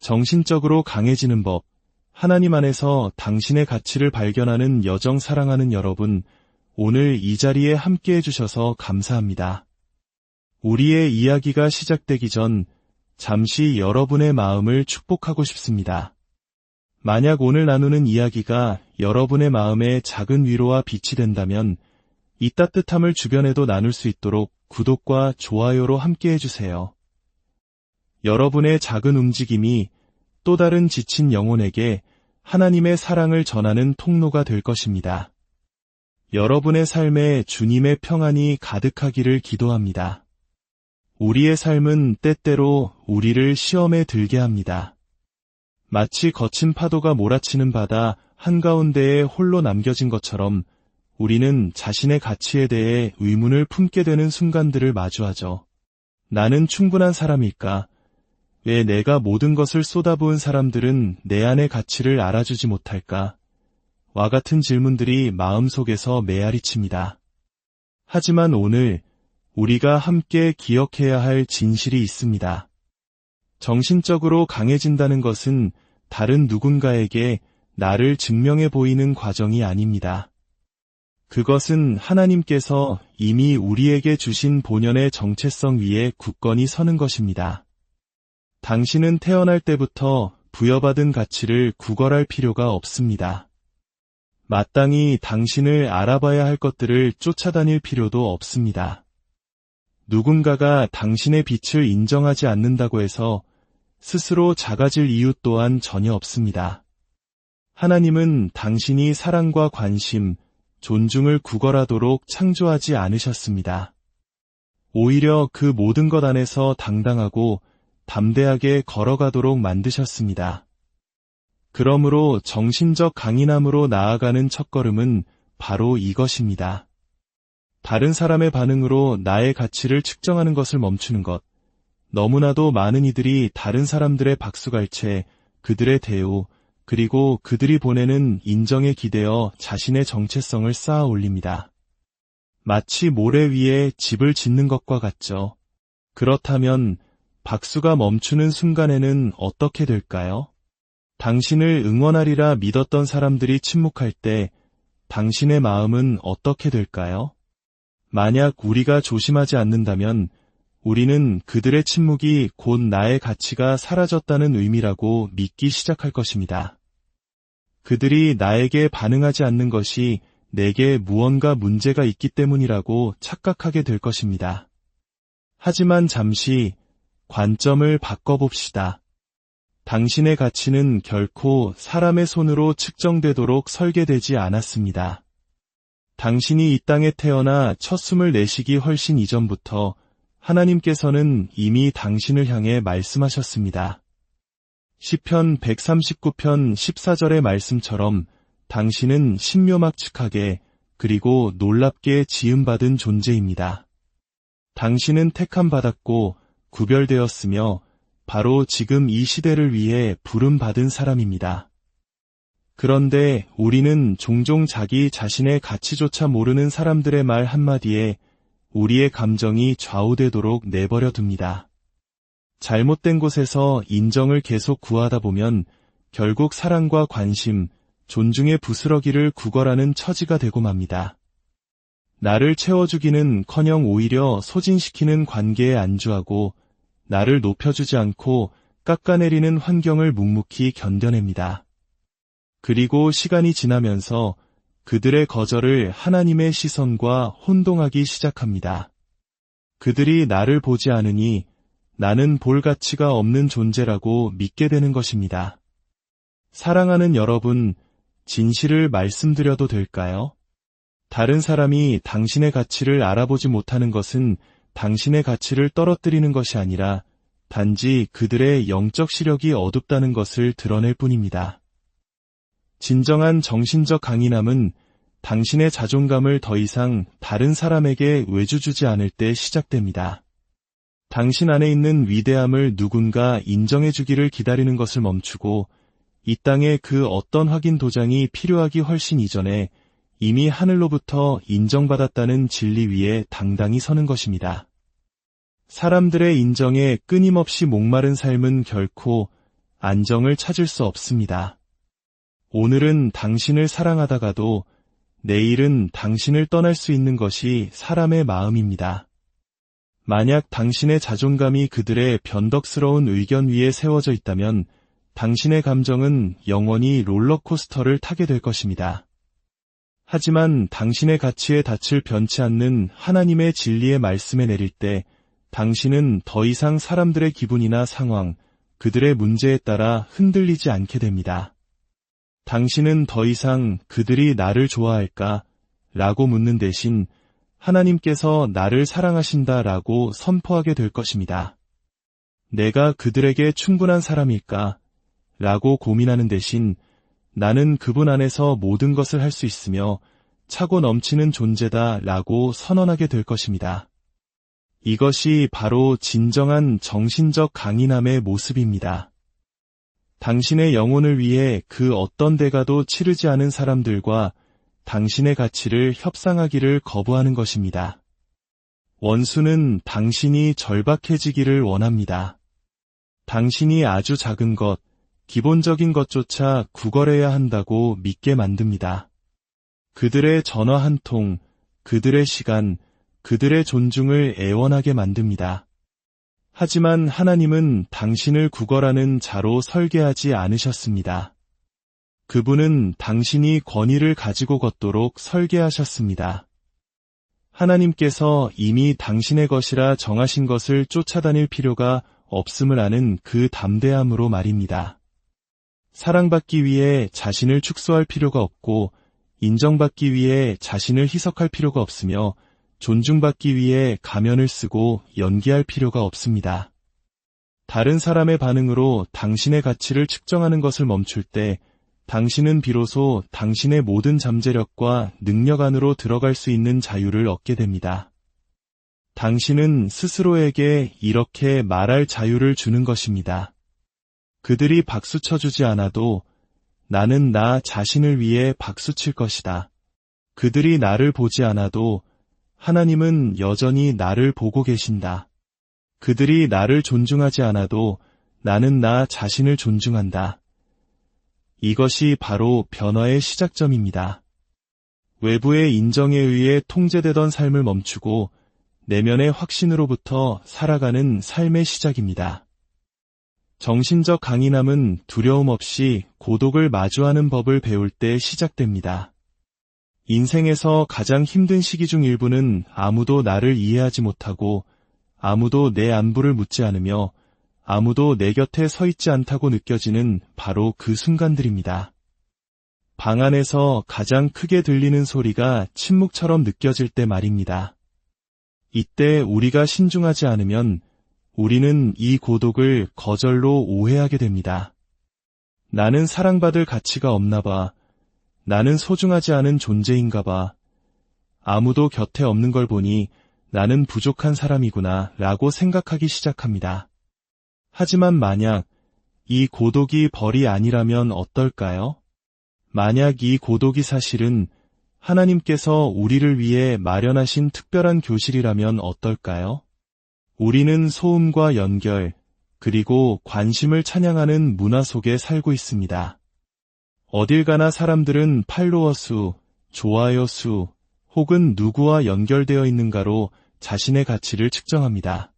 정신적으로 강해지는 법, 하나님 안에서 당신의 가치를 발견하는 여정 사랑하는 여러분, 오늘 이 자리에 함께 해주셔서 감사합니다. 우리의 이야기가 시작되기 전 잠시 여러분의 마음을 축복하고 싶습니다. 만약 오늘 나누는 이야기가 여러분의 마음에 작은 위로와 빛이 된다면 이 따뜻함을 주변에도 나눌 수 있도록 구독과 좋아요로 함께 해주세요. 여러분의 작은 움직임이 또 다른 지친 영혼에게 하나님의 사랑을 전하는 통로가 될 것입니다. 여러분의 삶에 주님의 평안이 가득하기를 기도합니다. 우리의 삶은 때때로 우리를 시험에 들게 합니다. 마치 거친 파도가 몰아치는 바다 한가운데에 홀로 남겨진 것처럼 우리는 자신의 가치에 대해 의문을 품게 되는 순간들을 마주하죠. 나는 충분한 사람일까? 왜 내가 모든 것을 쏟아부은 사람들은 내 안의 가치를 알아주지 못할까? 와 같은 질문들이 마음속에서 메아리칩니다. 하지만 오늘 우리가 함께 기억해야 할 진실이 있습니다. 정신적으로 강해진다는 것은 다른 누군가에게 나를 증명해 보이는 과정이 아닙니다. 그것은 하나님께서 이미 우리에게 주신 본연의 정체성 위에 굳건히 서는 것입니다. 당신은 태어날 때부터 부여받은 가치를 구걸할 필요가 없습니다. 마땅히 당신을 알아봐야 할 것들을 쫓아다닐 필요도 없습니다. 누군가가 당신의 빛을 인정하지 않는다고 해서 스스로 작아질 이유 또한 전혀 없습니다. 하나님은 당신이 사랑과 관심, 존중을 구걸하도록 창조하지 않으셨습니다. 오히려 그 모든 것 안에서 당당하고 담대하게 걸어가도록 만드셨습니다. 그러므로 정신적 강인함으로 나아가는 첫걸음은 바로 이것입니다. 다른 사람의 반응으로 나의 가치를 측정하는 것을 멈추는 것. 너무나도 많은 이들이 다른 사람들의 박수갈채, 그들의 대우, 그리고 그들이 보내는 인정에 기대어 자신의 정체성을 쌓아 올립니다. 마치 모래 위에 집을 짓는 것과 같죠. 그렇다면 박수가 멈추는 순간에는 어떻게 될까요? 당신을 응원하리라 믿었던 사람들이 침묵할 때 당신의 마음은 어떻게 될까요? 만약 우리가 조심하지 않는다면 우리는 그들의 침묵이 곧 나의 가치가 사라졌다는 의미라고 믿기 시작할 것입니다. 그들이 나에게 반응하지 않는 것이 내게 무언가 문제가 있기 때문이라고 착각하게 될 것입니다. 하지만 잠시 관점을 바꿔봅시다. 당신의 가치는 결코 사람의 손으로 측정되도록 설계되지 않았습니다. 당신이 이 땅에 태어나 첫 숨을 내쉬기 훨씬 이전부터 하나님께서는 이미 당신을 향해 말씀하셨습니다. 시편 139편 14절의 말씀처럼 당신은 신묘막측하게 그리고 놀랍게 지음받은 존재입니다. 당신은 택함받았고 구별되었으며 바로 지금 이 시대를 위해 부름받은 사람입니다. 그런데 우리는 종종 자기 자신의 가치조차 모르는 사람들의 말 한마디에 우리의 감정이 좌우되도록 내버려 둡니다. 잘못된 곳에서 인정을 계속 구하다 보면 결국 사랑과 관심, 존중의 부스러기를 구걸하는 처지가 되고 맙니다. 나를 채워주기는커녕 오히려 소진시키는 관계에 안주하고 나를 높여주지 않고 깎아내리는 환경을 묵묵히 견뎌냅니다. 그리고 시간이 지나면서 그들의 거절을 하나님의 시선과 혼동하기 시작합니다. 그들이 나를 보지 않으니 나는 볼 가치가 없는 존재라고 믿게 되는 것입니다. 사랑하는 여러분, 진실을 말씀드려도 될까요? 다른 사람이 당신의 가치를 알아보지 못하는 것은 당신의 가치를 떨어뜨리는 것이 아니라 단지 그들의 영적 시력이 어둡다는 것을 드러낼 뿐입니다. 진정한 정신적 강인함은 당신의 자존감을 더 이상 다른 사람에게 외주주지 않을 때 시작됩니다. 당신 안에 있는 위대함을 누군가 인정해주기를 기다리는 것을 멈추고 이 땅에 그 어떤 확인 도장이 필요하기 훨씬 이전에 이미 하늘로부터 인정받았다는 진리 위에 당당히 서는 것입니다. 사람들의 인정에 끊임없이 목마른 삶은 결코 안정을 찾을 수 없습니다. 오늘은 당신을 사랑하다가도 내일은 당신을 떠날 수 있는 것이 사람의 마음입니다. 만약 당신의 자존감이 그들의 변덕스러운 의견 위에 세워져 있다면 당신의 감정은 영원히 롤러코스터를 타게 될 것입니다. 하지만 당신의 가치에 닻을 변치 않는 하나님의 진리의 말씀에 내릴 때 당신은 더 이상 사람들의 기분이나 상황, 그들의 문제에 따라 흔들리지 않게 됩니다. 당신은 더 이상 그들이 나를 좋아할까? 라고 묻는 대신 하나님께서 나를 사랑하신다 라고 선포하게 될 것입니다. 내가 그들에게 충분한 사람일까? 라고 고민하는 대신 나는 그분 안에서 모든 것을 할 수 있으며 차고 넘치는 존재다 라고 선언하게 될 것입니다. 이것이 바로 진정한 정신적 강인함의 모습입니다. 당신의 영혼을 위해 그 어떤 대가도 치르지 않은 사람들과 당신의 가치를 협상하기를 거부하는 것입니다. 원수는 당신이 절박해지기를 원합니다. 당신이 아주 작은 것, 기본적인 것조차 구걸해야 한다고 믿게 만듭니다. 그들의 전화 한 통, 그들의 시간, 그들의 존중을 애원하게 만듭니다. 하지만 하나님은 당신을 구걸하는 자로 설계하지 않으셨습니다. 그분은 당신이 권위를 가지고 걷도록 설계하셨습니다. 하나님께서 이미 당신의 것이라 정하신 것을 쫓아다닐 필요가 없음을 아는 그 담대함으로 말입니다. 사랑받기 위해 자신을 축소할 필요가 없고 인정받기 위해 자신을 희석할 필요가 없으며 존중받기 위해 가면을 쓰고 연기할 필요가 없습니다. 다른 사람의 반응으로 당신의 가치를 측정하는 것을 멈출 때 당신은 비로소 당신의 모든 잠재력과 능력 안으로 들어갈 수 있는 자유를 얻게 됩니다. 당신은 스스로에게 이렇게 말할 자유를 주는 것입니다. 그들이 박수 쳐주지 않아도 나는 나 자신을 위해 박수 칠 것이다. 그들이 나를 보지 않아도 하나님은 여전히 나를 보고 계신다. 그들이 나를 존중하지 않아도 나는 나 자신을 존중한다. 이것이 바로 변화의 시작점입니다. 외부의 인정에 의해 통제되던 삶을 멈추고 내면의 확신으로부터 살아가는 삶의 시작입니다. 정신적 강인함은 두려움 없이 고독을 마주하는 법을 배울 때 시작됩니다. 인생에서 가장 힘든 시기 중 일부는 아무도 나를 이해하지 못하고 아무도 내 안부를 묻지 않으며 아무도 내 곁에 서 있지 않다고 느껴지는 바로 그 순간들입니다. 방 안에서 가장 크게 들리는 소리가 침묵처럼 느껴질 때 말입니다. 이때 우리가 신중하지 않으면 우리는 이 고독을 거절로 오해하게 됩니다. 나는 사랑받을 가치가 없나 봐. 나는 소중하지 않은 존재인가 봐. 아무도 곁에 없는 걸 보니 나는 부족한 사람이구나 라고 생각하기 시작합니다. 하지만 만약 이 고독이 벌이 아니라면 어떨까요? 만약 이 고독이 사실은 하나님께서 우리를 위해 마련하신 특별한 교실이라면 어떨까요? 우리는 소음과 연결, 그리고 관심을 찬양하는 문화 속에 살고 있습니다. 어딜 가나 사람들은 팔로워 수, 좋아요 수, 혹은 누구와 연결되어 있는가로 자신의 가치를 측정합니다.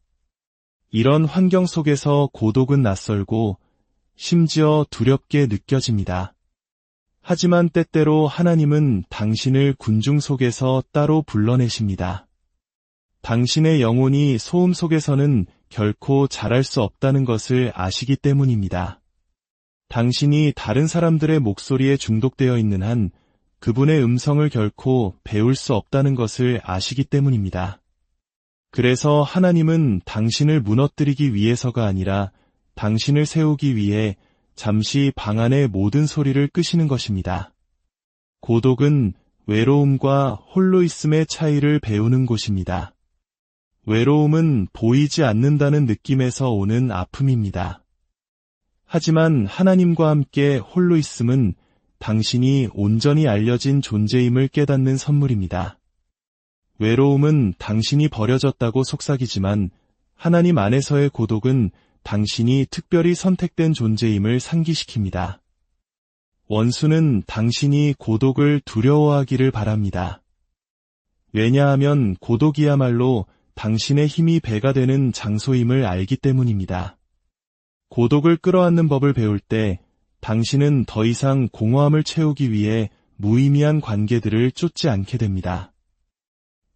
이런 환경 속에서 고독은 낯설고 심지어 두렵게 느껴집니다. 하지만 때때로 하나님은 당신을 군중 속에서 따로 불러내십니다. 당신의 영혼이 소음 속에서는 결코 자랄 수 없다는 것을 아시기 때문입니다. 당신이 다른 사람들의 목소리에 중독되어 있는 한 그분의 음성을 결코 배울 수 없다는 것을 아시기 때문입니다. 그래서 하나님은 당신을 무너뜨리기 위해서가 아니라 당신을 세우기 위해 잠시 방 안의 모든 소리를 끄시는 것입니다. 고독은 외로움과 홀로 있음의 차이를 배우는 곳입니다. 외로움은 보이지 않는다는 느낌에서 오는 아픔입니다. 하지만 하나님과 함께 홀로 있음은 당신이 온전히 알려진 존재임을 깨닫는 선물입니다. 외로움은 당신이 버려졌다고 속삭이지만 하나님 안에서의 고독은 당신이 특별히 선택된 존재임을 상기시킵니다. 원수는 당신이 고독을 두려워하기를 바랍니다. 왜냐하면 고독이야말로 당신의 힘이 배가 되는 장소임을 알기 때문입니다. 고독을 끌어안는 법을 배울 때 당신은 더 이상 공허함을 채우기 위해 무의미한 관계들을 쫓지 않게 됩니다.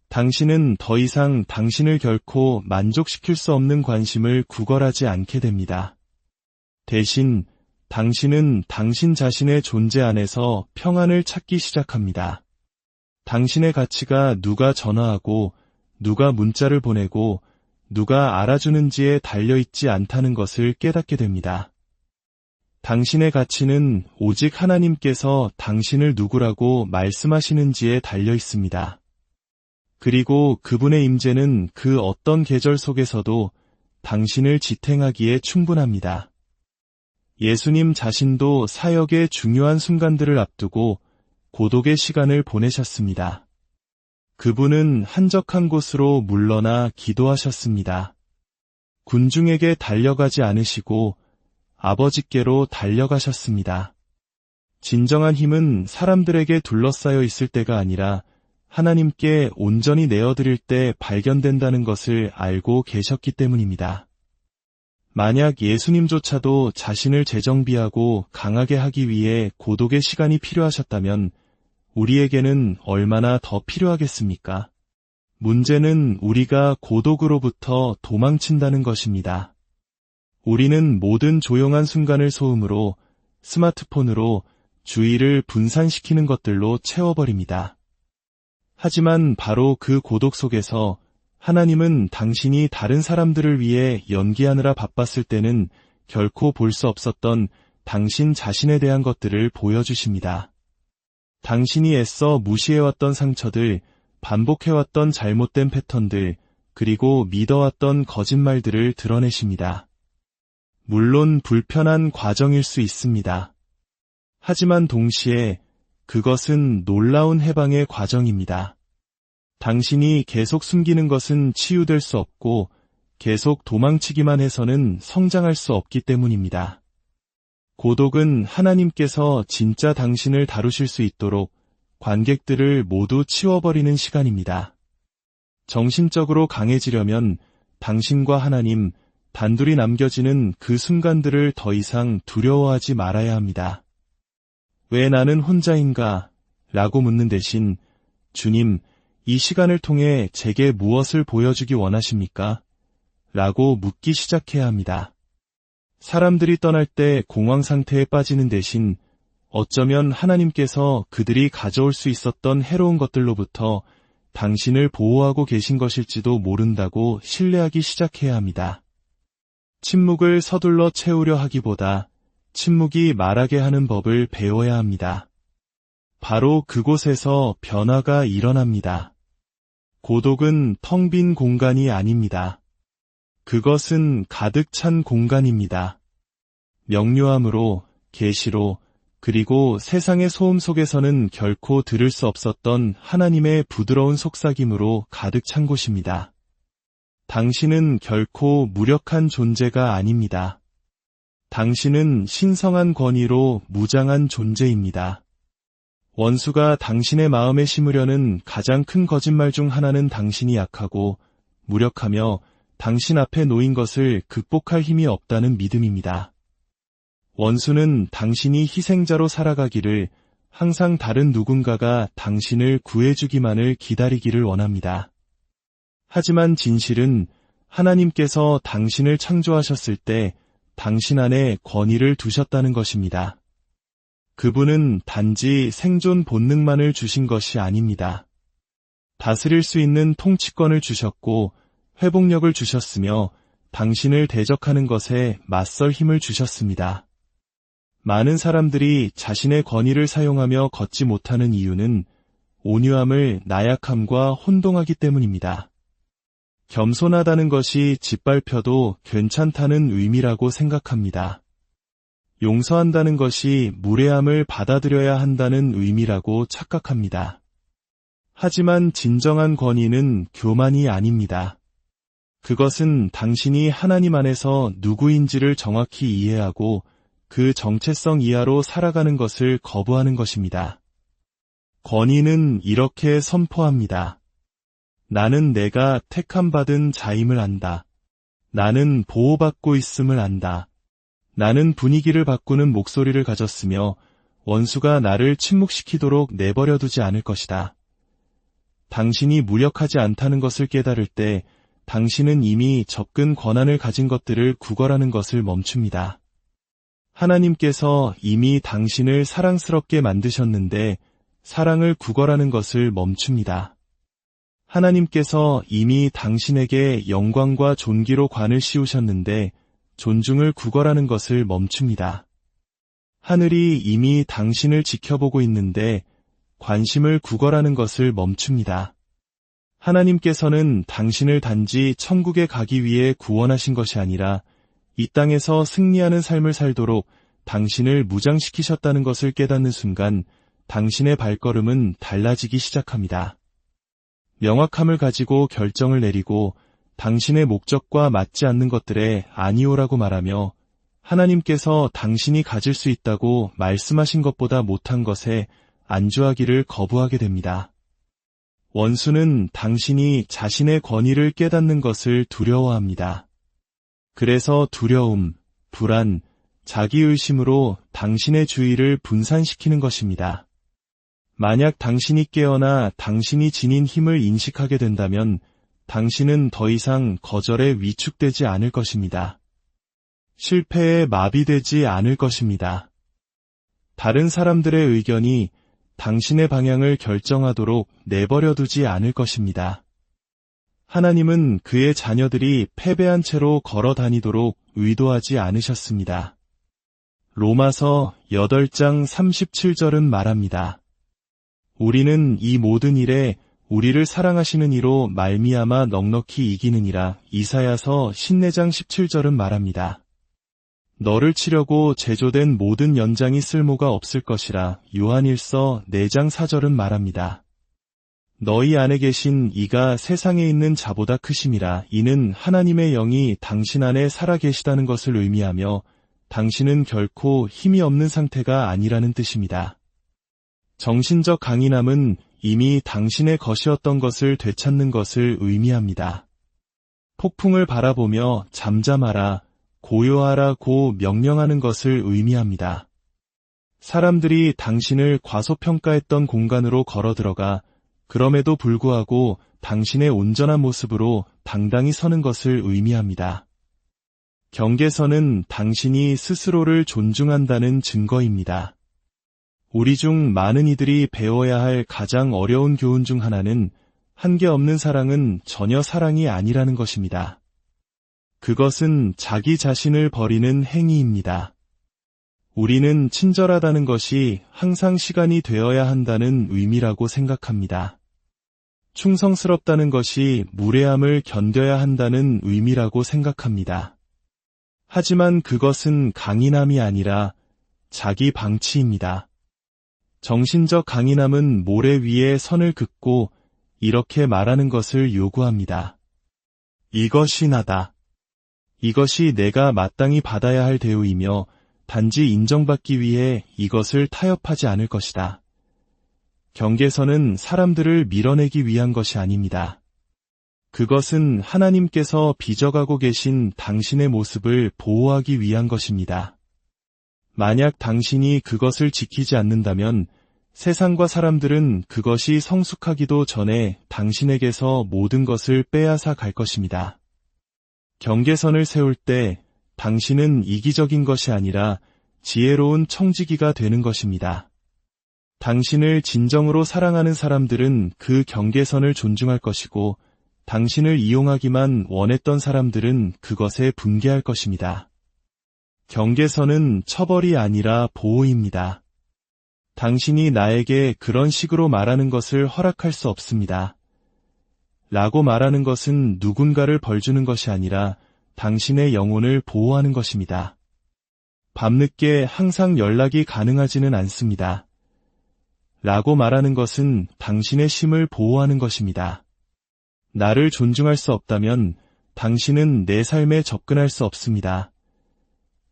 당신은 더 이상 당신을 결코 만족시킬 수 없는 관심을 구걸하지 않게 됩니다. 대신 당신은 당신 자신의 존재 안에서 평안을 찾기 시작합니다. 당신의 가치가 누가 전화하고 누가 문자를 보내고 누가 알아주는지에 달려있지 않다는 것을 깨닫게 됩니다. 당신의 가치는 오직 하나님께서 당신을 누구라고 말씀하시는지에 달려 있습니다. 그리고 그분의 임재는 그 어떤 계절 속에서도 당신을 지탱하기에 충분합니다. 예수님 자신도 사역의 중요한 순간들을 앞두고 고독의 시간을 보내셨습니다. 그분은 한적한 곳으로 물러나 기도하셨습니다. 군중에게 달려가지 않으시고 아버지께로 달려가셨습니다. 진정한 힘은 사람들에게 둘러싸여 있을 때가 아니라 하나님께 온전히 내어드릴 때 발견된다는 것을 알고 계셨기 때문입니다. 만약 예수님조차도 자신을 재정비하고 강하게 하기 위해 고독의 시간이 필요하셨다면 우리에게는 얼마나 더 필요하겠습니까? 문제는 우리가 고독으로부터 도망친다는 것입니다. 우리는 모든 조용한 순간을 소음으로, 스마트폰으로 주의를 분산시키는 것들로 채워버립니다. 하지만 바로 그 고독 속에서 하나님은 당신이 다른 사람들을 위해 연기하느라 바빴을 때는 결코 볼 수 없었던 당신 자신에 대한 것들을 보여주십니다. 당신이 애써 무시해왔던 상처들, 반복해왔던 잘못된 패턴들, 그리고 믿어왔던 거짓말들을 드러내십니다. 물론 불편한 과정일 수 있습니다. 하지만 동시에 그것은 놀라운 해방의 과정입니다. 당신이 계속 숨기는 것은 치유될 수 없고 계속 도망치기만 해서는 성장할 수 없기 때문입니다. 고독은 하나님께서 진짜 당신을 다루실 수 있도록 관객들을 모두 치워버리는 시간입니다. 정신적으로 강해지려면 당신과 하나님, 단둘이 남겨지는 그 순간들을 더 이상 두려워하지 말아야 합니다. 왜 나는 혼자인가? 라고 묻는 대신 주님, 이 시간을 통해 제게 무엇을 보여주기 원하십니까? 라고 묻기 시작해야 합니다. 사람들이 떠날 때 공황 상태에 빠지는 대신 어쩌면 하나님께서 그들이 가져올 수 있었던 해로운 것들로부터 당신을 보호하고 계신 것일지도 모른다고 신뢰하기 시작해야 합니다. 침묵을 서둘러 채우려 하기보다 침묵이 말하게 하는 법을 배워야 합니다. 바로 그곳에서 변화가 일어납니다. 고독은 텅 빈 공간이 아닙니다. 그것은 가득 찬 공간입니다. 명료함으로, 계시로, 그리고 세상의 소음 속에서는 결코 들을 수 없었던 하나님의 부드러운 속삭임으로 가득 찬 곳입니다. 당신은 결코 무력한 존재가 아닙니다. 당신은 신성한 권위로 무장한 존재입니다. 원수가 당신의 마음에 심으려는 가장 큰 거짓말 중 하나는 당신이 약하고 무력하며 당신 앞에 놓인 것을 극복할 힘이 없다는 믿음입니다. 원수는 당신이 희생자로 살아가기를, 항상 다른 누군가가 당신을 구해주기만을 기다리기를 원합니다. 하지만 진실은 하나님께서 당신을 창조하셨을 때 당신 안에 권위를 두셨다는 것입니다. 그분은 단지 생존 본능만을 주신 것이 아닙니다. 다스릴 수 있는 통치권을 주셨고 회복력을 주셨으며 당신을 대적하는 것에 맞설 힘을 주셨습니다. 많은 사람들이 자신의 권위를 사용하며 걷지 못하는 이유는 온유함을 나약함과 혼동하기 때문입니다. 겸손하다는 것이 짓밟혀도 괜찮다는 의미라고 생각합니다. 용서한다는 것이 무례함을 받아들여야 한다는 의미라고 착각합니다. 하지만 진정한 권위는 교만이 아닙니다. 그것은 당신이 하나님 안에서 누구인지를 정확히 이해하고 그 정체성 이하로 살아가는 것을 거부하는 것입니다. 권위는 이렇게 선포합니다. 나는 내가 택함받은 자임을 안다. 나는 보호받고 있음을 안다. 나는 분위기를 바꾸는 목소리를 가졌으며 원수가 나를 침묵시키도록 내버려두지 않을 것이다. 당신이 무력하지 않다는 것을 깨달을 때 당신은 이미 접근 권한을 가진 것들을 구걸하는 것을 멈춥니다. 하나님께서 이미 당신을 사랑스럽게 만드셨는데 사랑을 구걸하는 것을 멈춥니다. 하나님께서 이미 당신에게 영광과 존귀로 관을 씌우셨는데 존중을 구걸하는 것을 멈춥니다. 하늘이 이미 당신을 지켜보고 있는데 관심을 구걸하는 것을 멈춥니다. 하나님께서는 당신을 단지 천국에 가기 위해 구원하신 것이 아니라 이 땅에서 승리하는 삶을 살도록 당신을 무장시키셨다는 것을 깨닫는 순간 당신의 발걸음은 달라지기 시작합니다. 명확함을 가지고 결정을 내리고 당신의 목적과 맞지 않는 것들에 아니오라고 말하며 하나님께서 당신이 가질 수 있다고 말씀하신 것보다 못한 것에 안주하기를 거부하게 됩니다. 원수는 당신이 자신의 권위를 깨닫는 것을 두려워합니다. 그래서 두려움, 불안, 자기의심으로 당신의 주의를 분산시키는 것입니다. 만약 당신이 깨어나 당신이 지닌 힘을 인식하게 된다면 당신은 더 이상 거절에 위축되지 않을 것입니다. 실패에 마비되지 않을 것입니다. 다른 사람들의 의견이 당신의 방향을 결정하도록 내버려두지 않을 것입니다. 하나님은 그의 자녀들이 패배한 채로 걸어 다니도록 의도하지 않으셨습니다. 로마서 8장 37절은 말합니다. 우리는 이 모든 일에 우리를 사랑하시는 이로 말미암아 넉넉히 이기느니라. 이사야서 54장 17절은 말합니다. 너를 치려고 제조된 모든 연장이 쓸모가 없을 것이라. 요한일서 4장 4절은 말합니다. 너희 안에 계신 이가 세상에 있는 자보다 크심이라. 이는 하나님의 영이 당신 안에 살아계시다는 것을 의미하며 당신은 결코 힘이 없는 상태가 아니라는 뜻입니다. 정신적 강인함은 이미 당신의 것이었던 것을 되찾는 것을 의미합니다. 폭풍을 바라보며 잠잠하라, 고요하라고 명령하는 것을 의미합니다. 사람들이 당신을 과소평가했던 공간으로 걸어 들어가 그럼에도 불구하고 당신의 온전한 모습으로 당당히 서는 것을 의미합니다. 경계선은 당신이 스스로를 존중한다는 증거입니다. 우리 중 많은 이들이 배워야 할 가장 어려운 교훈 중 하나는 한계 없는 사랑은 전혀 사랑이 아니라는 것입니다. 그것은 자기 자신을 버리는 행위입니다. 우리는 친절하다는 것이 항상 시간이 되어야 한다는 의미라고 생각합니다. 충성스럽다는 것이 무례함을 견뎌야 한다는 의미라고 생각합니다. 하지만 그것은 강인함이 아니라 자기 방치입니다. 정신적 강인함은 모래 위에 선을 긋고 이렇게 말하는 것을 요구합니다. 이것이 나다. 이것이 내가 마땅히 받아야 할 대우이며 단지 인정받기 위해 이것을 타협하지 않을 것이다. 경계선은 사람들을 밀어내기 위한 것이 아닙니다. 그것은 하나님께서 빚어가고 계신 당신의 모습을 보호하기 위한 것입니다. 만약 당신이 그것을 지키지 않는다면 세상과 사람들은 그것이 성숙하기도 전에 당신에게서 모든 것을 빼앗아 갈 것입니다. 경계선을 세울 때 당신은 이기적인 것이 아니라 지혜로운 청지기가 되는 것입니다. 당신을 진정으로 사랑하는 사람들은 그 경계선을 존중할 것이고 당신을 이용하기만 원했던 사람들은 그것에 분개할 것입니다. 경계선은 처벌이 아니라 보호입니다. 당신이 나에게 그런 식으로 말하는 것을 허락할 수 없습니다. 라고 말하는 것은 누군가를 벌주는 것이 아니라 당신의 영혼을 보호하는 것입니다. 밤늦게 항상 연락이 가능하지는 않습니다. 라고 말하는 것은 당신의 심을 보호하는 것입니다. 나를 존중할 수 없다면 당신은 내 삶에 접근할 수 없습니다.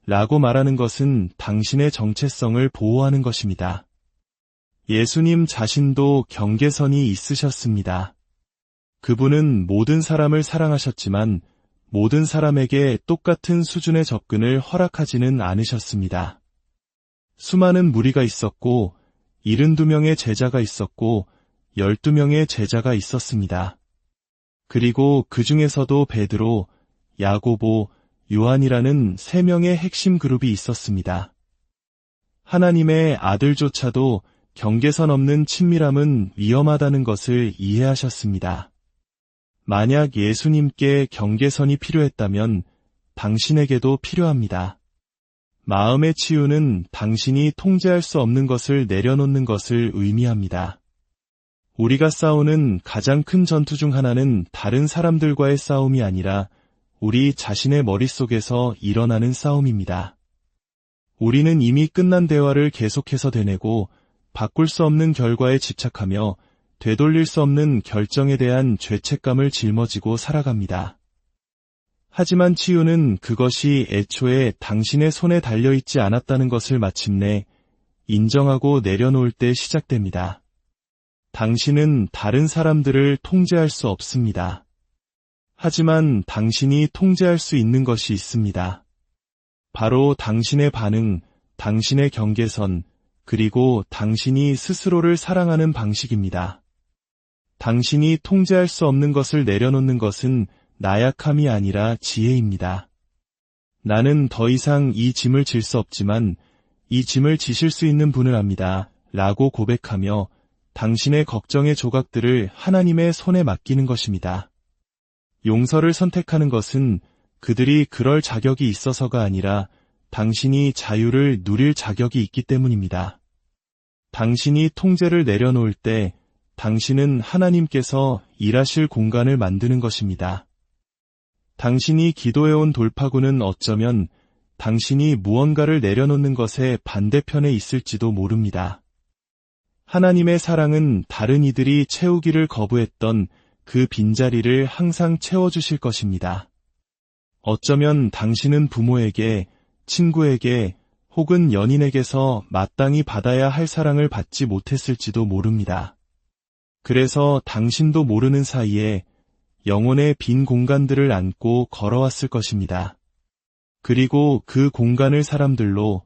라고 말하는 것은 당신의 정체성을 보호하는 것입니다. 예수님 자신도 경계선이 있으셨습니다. 그분은 모든 사람을 사랑하셨지만 모든 사람에게 똑같은 수준의 접근을 허락하지는 않으셨습니다. 수많은 무리가 있었고 72명의 제자가 있었고 12명의 제자가 있었습니다. 그리고 그 중에서도 베드로, 야고보, 요한이라는 3명의 핵심 그룹이 있었습니다. 하나님의 아들조차도 경계선 없는 친밀함은 위험하다는 것을 이해하셨습니다. 만약 예수님께 경계선이 필요했다면 당신에게도 필요합니다. 마음의 치유는 당신이 통제할 수 없는 것을 내려놓는 것을 의미합니다. 우리가 싸우는 가장 큰 전투 중 하나는 다른 사람들과의 싸움이 아니라 우리 자신의 머릿속에서 일어나는 싸움입니다. 우리는 이미 끝난 대화를 계속해서 되뇌고 바꿀 수 없는 결과에 집착하며 되돌릴 수 없는 결정에 대한 죄책감을 짊어지고 살아갑니다. 하지만 치유는 그것이 애초에 당신의 손에 달려있지 않았다는 것을 마침내 인정하고 내려놓을 때 시작됩니다. 당신은 다른 사람들을 통제할 수 없습니다. 하지만 당신이 통제할 수 있는 것이 있습니다. 바로 당신의 반응, 당신의 경계선, 그리고 당신이 스스로를 사랑하는 방식입니다. 당신이 통제할 수 없는 것을 내려놓는 것은 나약함이 아니라 지혜입니다. 나는 더 이상 이 짐을 질 수 없지만 이 짐을 지실 수 있는 분을 압니다. 라고 고백하며 당신의 걱정의 조각들을 하나님의 손에 맡기는 것입니다. 용서를 선택하는 것은 그들이 그럴 자격이 있어서가 아니라 당신이 자유를 누릴 자격이 있기 때문입니다. 당신이 통제를 내려놓을 때 당신은 하나님께서 일하실 공간을 만드는 것입니다. 당신이 기도해온 돌파구는 어쩌면 당신이 무언가를 내려놓는 것의 반대편에 있을지도 모릅니다. 하나님의 사랑은 다른 이들이 채우기를 거부했던 그 빈자리를 항상 채워주실 것입니다. 어쩌면 당신은 부모에게, 친구에게 혹은 연인에게서 마땅히 받아야 할 사랑을 받지 못했을지도 모릅니다. 그래서 당신도 모르는 사이에 영혼의 빈 공간들을 안고 걸어왔을 것입니다. 그리고 그 공간을 사람들로,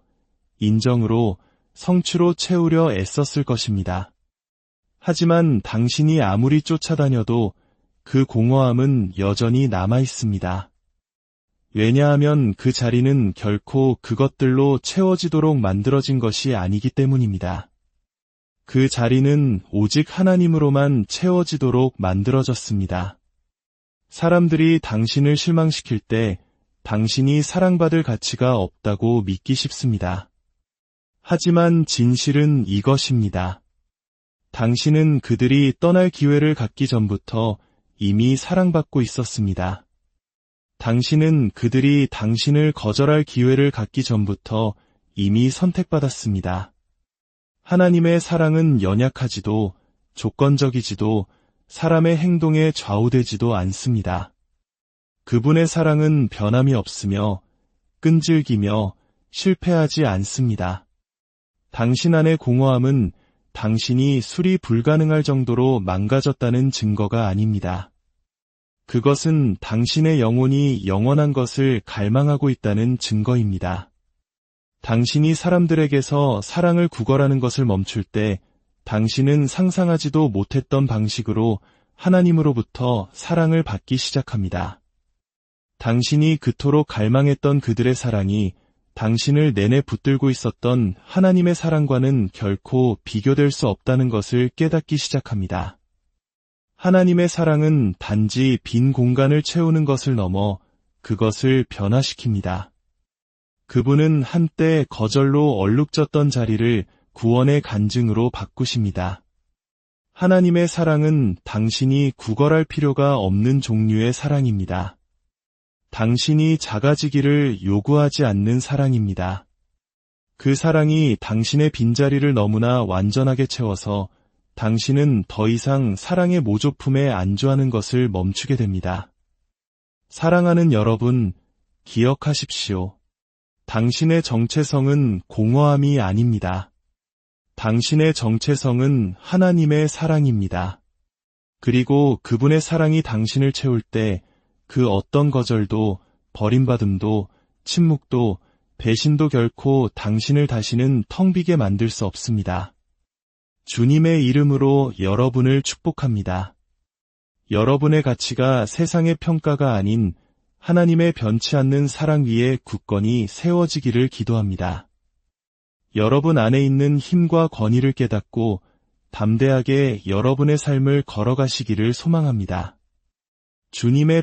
인정으로, 성취로 채우려 애썼을 것입니다. 하지만 당신이 아무리 쫓아다녀도 그 공허함은 여전히 남아있습니다. 왜냐하면 그 자리는 결코 그것들로 채워지도록 만들어진 것이 아니기 때문입니다. 그 자리는 오직 하나님으로만 채워지도록 만들어졌습니다. 사람들이 당신을 실망시킬 때 당신이 사랑받을 가치가 없다고 믿기 쉽습니다. 하지만 진실은 이것입니다. 당신은 그들이 떠날 기회를 갖기 전부터 이미 사랑받고 있었습니다. 당신은 그들이 당신을 거절할 기회를 갖기 전부터 이미 선택받았습니다. 하나님의 사랑은 연약하지도 조건적이지도 사람의 행동에 좌우되지도 않습니다. 그분의 사랑은 변함이 없으며 끈질기며 실패하지 않습니다. 당신 안의 공허함은 당신이 수리 불가능할 정도로 망가졌다는 증거가 아닙니다. 그것은 당신의 영혼이 영원한 것을 갈망하고 있다는 증거입니다. 당신이 사람들에게서 사랑을 구걸하는 것을 멈출 때 당신은 상상하지도 못했던 방식으로 하나님으로부터 사랑을 받기 시작합니다. 당신이 그토록 갈망했던 그들의 사랑이 당신을 내내 붙들고 있었던 하나님의 사랑과는 결코 비교될 수 없다는 것을 깨닫기 시작합니다. 하나님의 사랑은 단지 빈 공간을 채우는 것을 넘어 그것을 변화시킵니다. 그분은 한때 거절로 얼룩졌던 자리를 구원의 간증으로 바꾸십니다. 하나님의 사랑은 당신이 구걸할 필요가 없는 종류의 사랑입니다. 당신이 작아지기를 요구하지 않는 사랑입니다. 그 사랑이 당신의 빈자리를 너무나 완전하게 채워서 당신은 더 이상 사랑의 모조품에 안주하는 것을 멈추게 됩니다. 사랑하는 여러분, 기억하십시오. 당신의 정체성은 공허함이 아닙니다. 당신의 정체성은 하나님의 사랑입니다. 그리고 그분의 사랑이 당신을 채울 때 그 어떤 거절도, 버림받음도, 침묵도, 배신도 결코 당신을 다시는 텅 비게 만들 수 없습니다. 주님의 이름으로 여러분을 축복합니다. 여러분의 가치가 세상의 평가가 아닌 하나님의 변치 않는 사랑 위에 굳건히 세워지기를 기도합니다. 여러분 안에 있는 힘과 권위를 깨닫고 담대하게 여러분의 삶을 걸어가시기를 소망합니다. 주님의